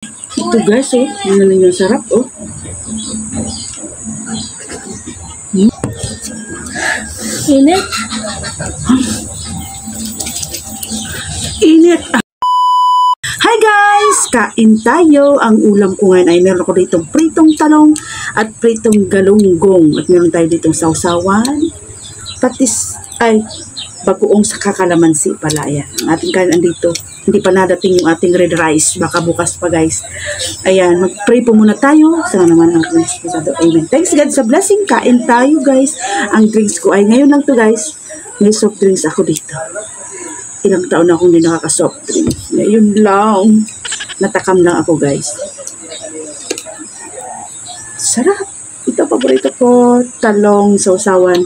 Ito guys, oh. Ano yung sarap, oh. Init. Init. Hi guys! Kain tayo. Ang ulam ko ngayon ay meron ako ditong pritong talong at pritong galunggong. At meron tayo ditong sausawan. Patis ay bagoong sa kakalamansi pala. Ayan. Ang ating kain andito. Hindi pa nadating yung ating red rice. Baka bukas pa guys. Ayan. Mag-pray po muna tayo. Sana naman ang Kristo. Amen. Thanks God sa blessing. Kain tayo guys. Ang drinks ko ay ngayon lang to guys. May soft drinks ako dito. Ilang taon na akong hindi nakaka-soft drinks. Ngayon lang. Natakam lang ako guys. Sarap. Ito paborito ko. Talong, sausawan.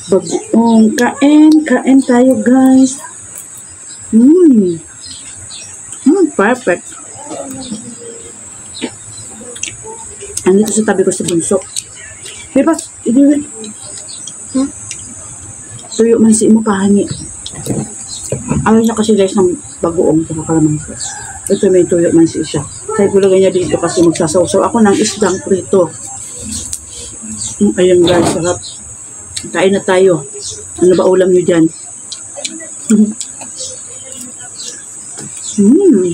Bagoong. Kain tayo guys. Perfect. Andito sa tabi ko sa bunso. Diba? Tuyo man si mo pahangi. Ayaw niya kasi guys ng bagoong sa kalamansi. Ito may tuyo man si siya. Kaya gulagay niya dito kasi magsasawsaw ako ng isdang prito. Ayun guys, sarap. Kain na tayo. Ano ba ulam niyo dyan?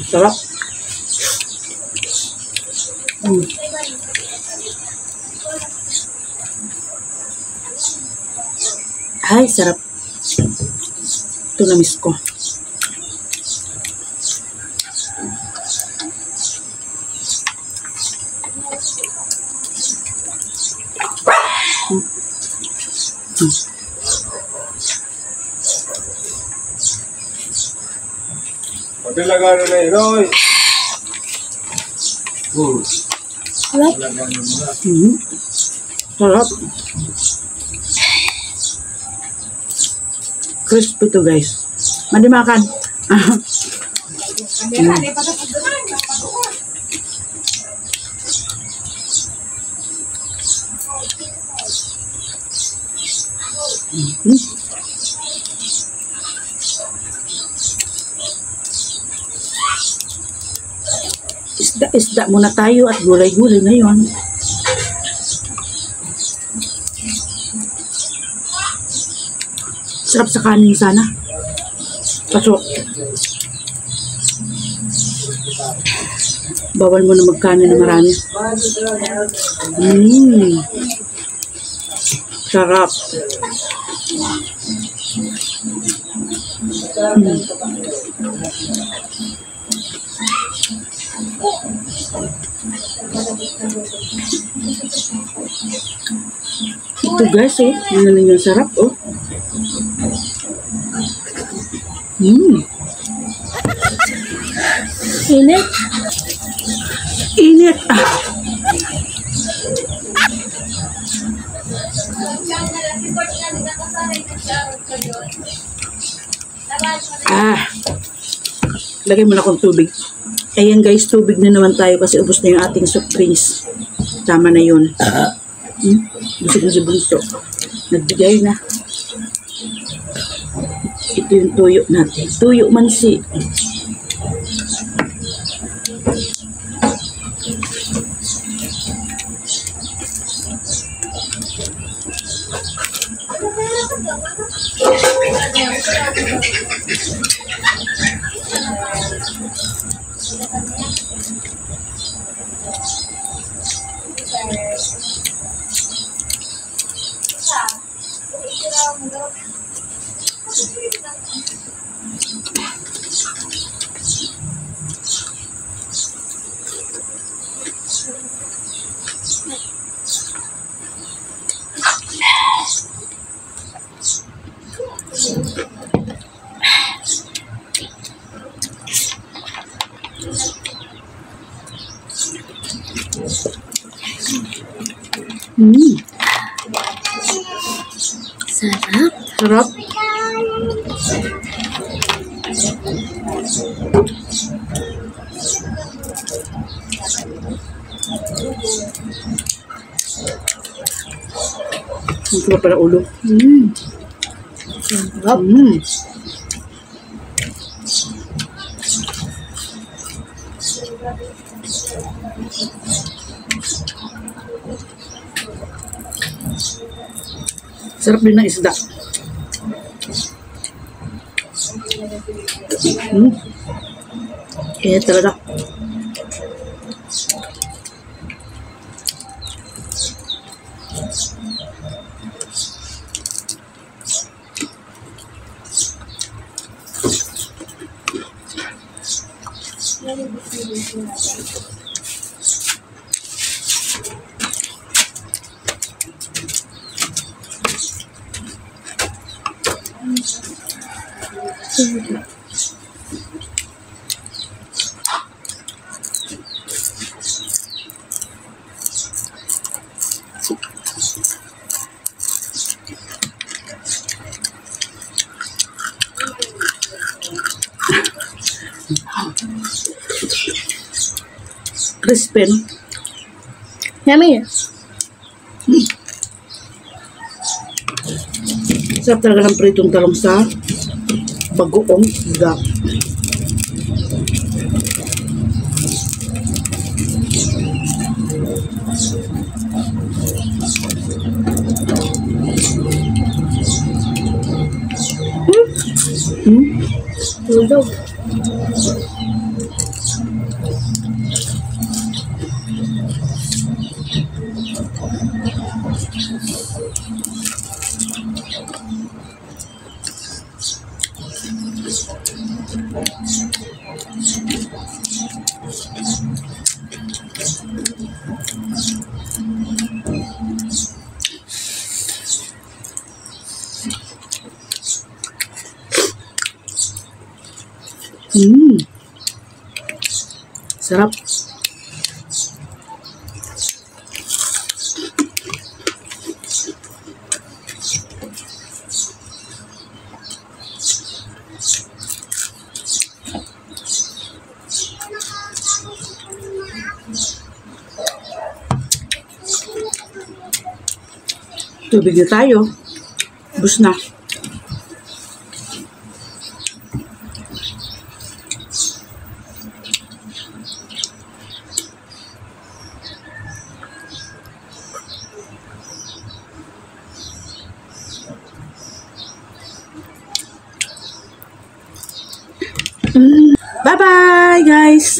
Sarap. Ay, sarap. Ito na-miss ko. Pagkalaga na yun, Roy. Sarap. Sarap. Crispy to guys. Madimakan. Isda muna tayo at gulay-gulay na yun. Sarap sa kanin sana. Pasok. Bawal mo na magkanin na marami. Sarap. Ito guys, oh. Ano yung sarap, oh. Init. Init. Lagay mo na akong tubig. Ayan guys, tubig na naman tayo kasi ubos na yung ating soft drinks. Tama na yun. Busog na si bunso. Nagbigay na. Ito yung tuyo natin. Tuyo mansi. Sarap. Sarap. Ang sarap pala ulo. Sarap. Sarap din ng isda. Kaya talaga. Crispy, no? Yummy. Sarap talaga ng pritong talong sa bagoong isda. Tulog. Sarap. Tubig na tayo. Bus na. Bye-bye, guys!